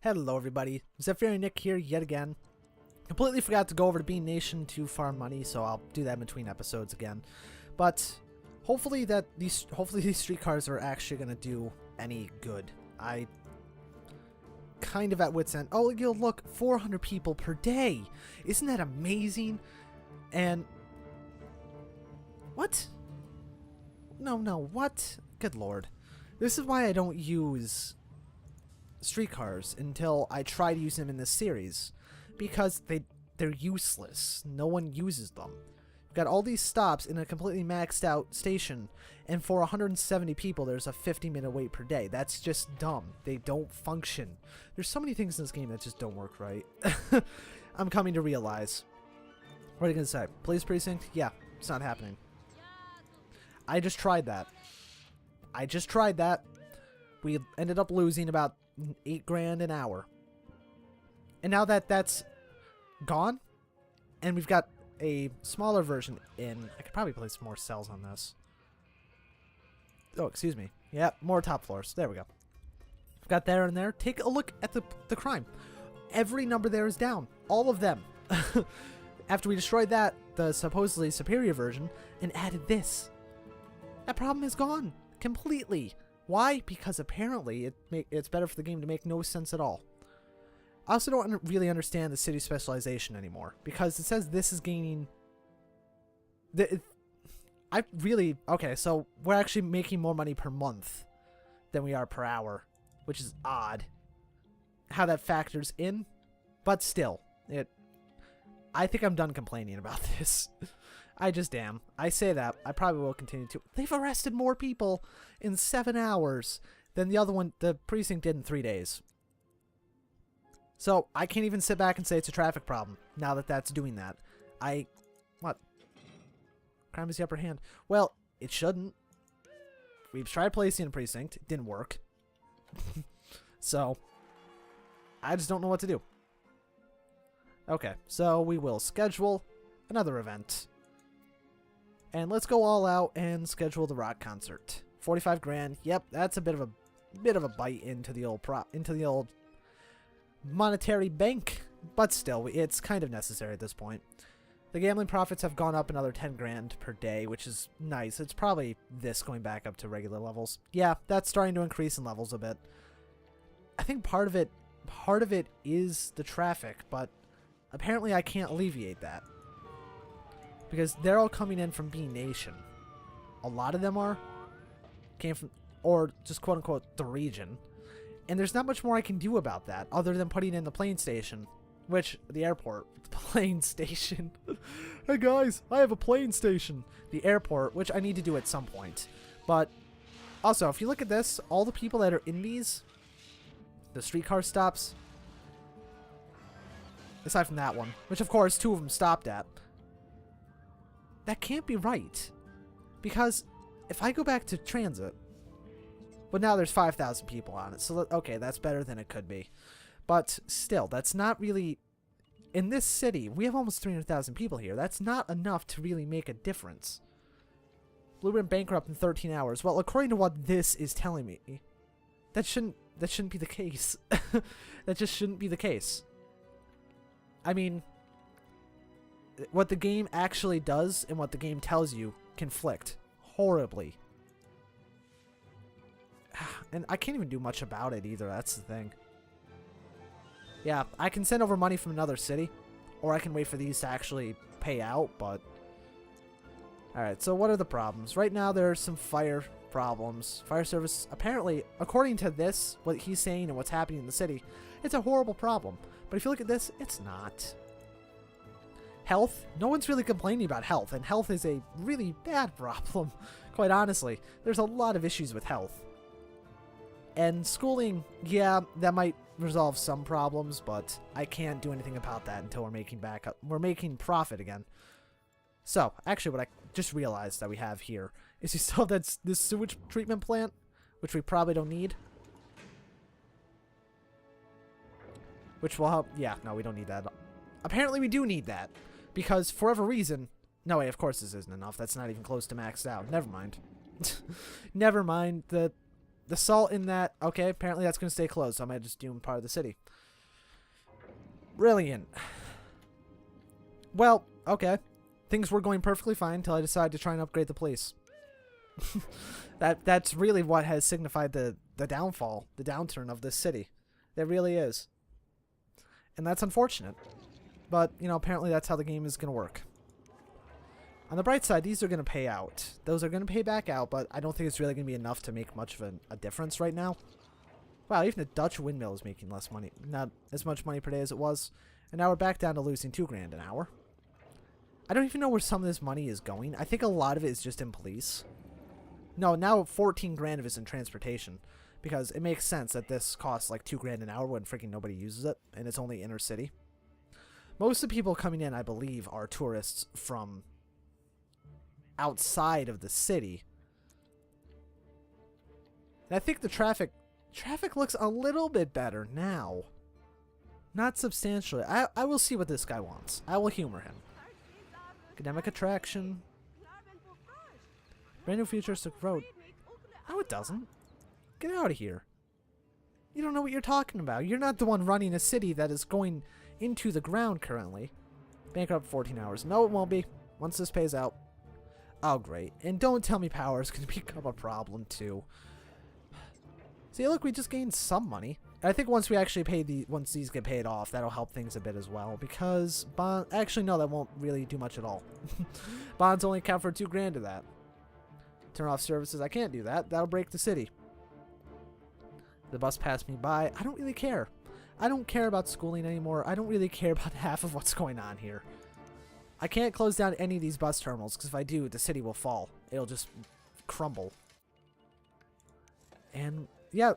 Hello everybody, ZephyrianNick here yet again. Completely forgot to go over to Bean Nation to farm money, so I'll do that in between episodes again. But hopefully these streetcars are actually gonna do any good. I kind of at wit's end. Oh, yo, look, 400 people per day. Isn't that amazing? And what? No, what? Good lord. This is why I don't use streetcars until I try to use them in this series, because they're useless. No one uses them. We've got all these stops in a completely maxed out station, and for 170 people there's a 50-minute wait per day. That's just dumb. They don't function. There's so many things in this game that just don't work right. I'm coming to realize. What are you gonna say? Police Precinct? Yeah, it's not happening. I just tried that. We ended up losing about 8 grand an hour. And now that that's gone, and we've got a smaller version in, I could probably place more cells on this. Oh, excuse me. Yep, more top floors. There we go. We've got there and there. Take a look at the crime. Every number there is down. All of them. After we destroyed that, the supposedly superior version, and added this, that problem is gone completely. Why? Because apparently it's better for the game to make no sense at all. I also don't really understand the city specialization anymore, because it says this is gaining... Okay, so we're actually making more money per month than we are per hour, which is odd how that factors in, but still, I think I'm done complaining about this. I just am. I say that. I probably will continue to. They've arrested more people in 7 hours than the precinct did in 3 days. So I can't even sit back and say it's a traffic problem now that that's doing that. What? Crime is the upper hand. Well, it shouldn't. We've tried placing a precinct. It didn't work. So I just don't know what to do. Okay, so we will schedule another event. And let's go all out and schedule the rock concert. 45 grand. Yep, that's a bit of a bite into the old monetary bank, but still, it's kind of necessary at this point. The gambling profits have gone up another 10 grand per day, which is nice. It's probably this going back up to regular levels. Yeah, that's starting to increase in levels a bit. I think part of it is the traffic, but apparently I can't alleviate that, because they're all coming in from B Nation. A lot of them came from, or just quote unquote, the region. And there's not much more I can do about that other than putting in the plane station, the airport, the plane station. Hey guys, I have a plane station. The airport, which I need to do at some point. But also, if you look at this, all the people that are in the streetcar stops, aside from that one, which of course 2 of them stopped at, that can't be right, because if I go back to transit, but now there's 5,000 people on it, so okay, that's better than it could be, but still, that's not really, in this city, we have almost 300,000 people here, that's not enough to really make a difference. Blue went bankrupt in 13 hours, well, according to what this is telling me, that shouldn't be the case. That just shouldn't be the case. I mean, what the game actually does and what the game tells you conflict horribly. And I can't even do much about it either, that's the thing. Yeah, I can send over money from another city, or I can wait for these to actually pay out, but... Alright, so what are the problems? Right now there are some fire problems. Fire service, apparently, according to this, what he's saying and what's happening in the city, it's a horrible problem. But if you look at this, it's not. Health, no one's really complaining about health, and health is a really bad problem, quite honestly. There's a lot of issues with health. And schooling, yeah, that might resolve some problems, but I can't do anything about that until we're making profit again. So, actually what I just realized that we have here is we still have this sewage treatment plant, which we probably don't need. Which will help, yeah, no, we don't need that. Apparently we do need that. Because, for whatever reason... No, wait, of course this isn't enough. That's not even close to maxed out. Never mind. Never mind. The The salt in that... Okay, apparently that's going to stay closed, so I might just doom part of the city. Brilliant. Well, okay. Things were going perfectly fine until I decided to try and upgrade the police. That's really what has signified the downfall, the downturn of this city. It really is. And that's unfortunate. But, you know, apparently that's how the game is going to work. On the bright side, these are going to pay out. Those are going to pay back out, but I don't think it's really going to be enough to make much of a difference right now. Wow, even a Dutch windmill is making less money. Not as much money per day as it was. And now we're back down to losing $2 grand an hour. I don't even know where some of this money is going. I think a lot of it is just in police. No, now 14 grand of it is in transportation. Because it makes sense that this costs like $2 grand an hour when freaking nobody uses it. And it's only inner city. Most of the people coming in, I believe, are tourists from outside of the city. And I think the traffic looks a little bit better now. Not substantially. I will see what this guy wants. I will humor him. Academic attraction. Brand new futuristic road. No, it doesn't. Get out of here. You don't know what you're talking about. You're not the one running a city that is going into the ground currently. Bankrupt 14 hours. No, it won't be. Once this pays out. Oh, great. And don't tell me power is going to become a problem, too. See, look, we just gained some money. I think once we actually pay once these get paid off, that'll help things a bit as well. Because bond... Actually, no, that won't really do much at all. Bonds only account for $2 grand of that. Turn off services. I can't do that. That'll break the city. The bus passed me by. I don't really care. I don't care about schooling anymore. I don't really care about half of what's going on here. I can't close down any of these bus terminals, because if I do, the city will fall. It'll just crumble. And, yeah,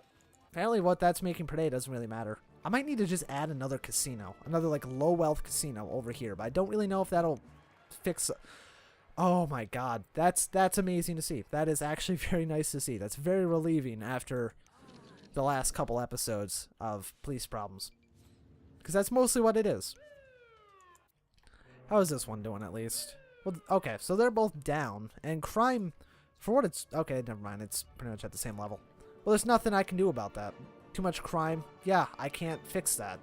apparently what that's making per day doesn't really matter. I might need to just add another casino. Another, like, low-wealth casino over here. But I don't really know if that'll fix... Oh, my God. That's amazing to see. That is actually very nice to see. That's very relieving after the last couple episodes of police problems. Because that's mostly what it is. How is this one doing, at least? Well, okay, so they're both down. And crime, for what it's... Okay, never mind. It's pretty much at the same level. Well, there's nothing I can do about that. Too much crime. Yeah, I can't fix that.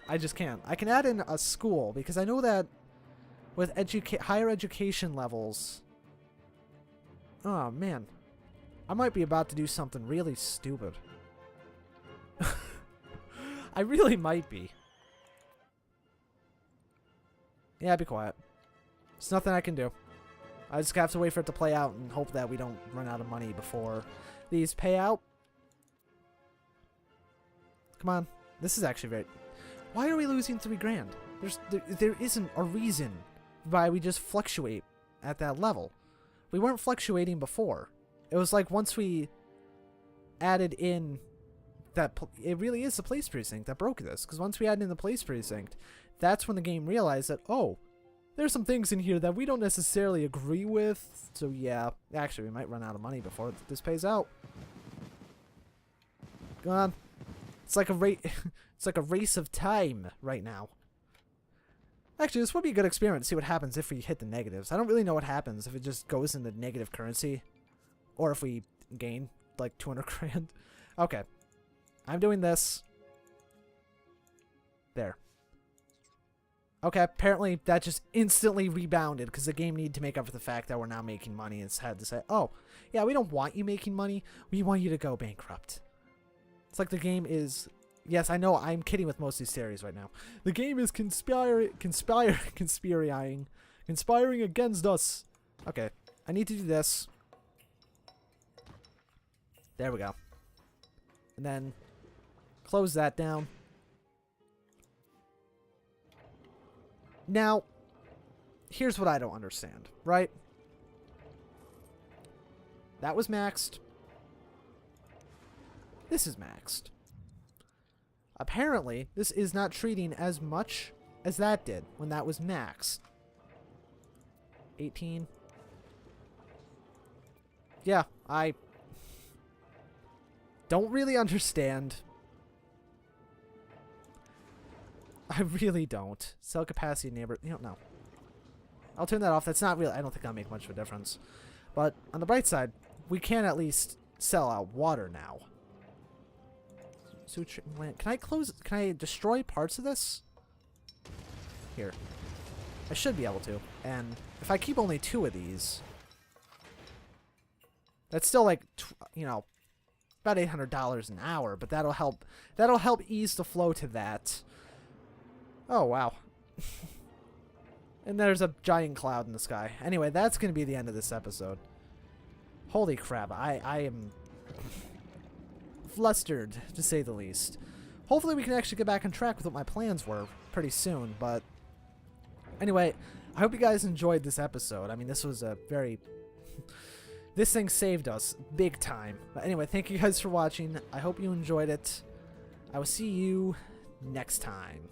I just can't. I can add in a school, because I know that with higher education levels... Oh, man. I might be about to do something really stupid. I really might be. Yeah, be quiet. There's nothing I can do. I just have to wait for it to play out and hope that we don't run out of money before these pay out. Come on. This is actually very... Why are we losing $3 grand? There isn't a reason why we just fluctuate at that level. We weren't fluctuating before. It was like once we added in that... It really is the police precinct that broke this. Because once we added in the police precinct... That's when the game realized that, oh, there's some things in here that we don't necessarily agree with. So, yeah. Actually, we might run out of money before this pays out. Go on. It's like a it's like a race of time right now. Actually, this would be a good experiment to see what happens if we hit the negatives. I don't really know what happens if it just goes into negative currency. Or if we gain, like, 200 grand. Okay. I'm doing this. There. Okay, apparently that just instantly rebounded because the game needed to make up for the fact that we're now making money. It's had to say, oh, yeah, we don't want you making money. We want you to go bankrupt. It's like the game is... Yes, I know I'm kidding with most of these series right now. The game is conspiring against us. Okay, I need to do this. There we go. And then close that down. Now, here's what I don't understand, right? That was maxed. This is maxed. Apparently, this is not treating as much as that did when that was maxed. 18. Yeah, I don't really understand. I really don't. Cell capacity neighbor... You don't know. I'll turn that off. That's not real. I don't think that'll make much of a difference. But on the bright side, we can at least sell out water now. Sewage treatment plant. Can I close? Can I destroy parts of this? Here. I should be able to. And if I keep only 2 of these, that's still like, you know, about $800 an hour. But that'll help. That'll help ease the flow to that. Oh wow. And there's a giant cloud in the sky. Anyway, that's going to be the end of this episode. Holy crap. I am flustered, to say the least. Hopefully we can actually get back on track with what my plans were pretty soon. But anyway, I hope you guys enjoyed this episode. I mean, this was a very... this thing saved us big time. But anyway, thank you guys for watching. I hope you enjoyed it. I will see you next time.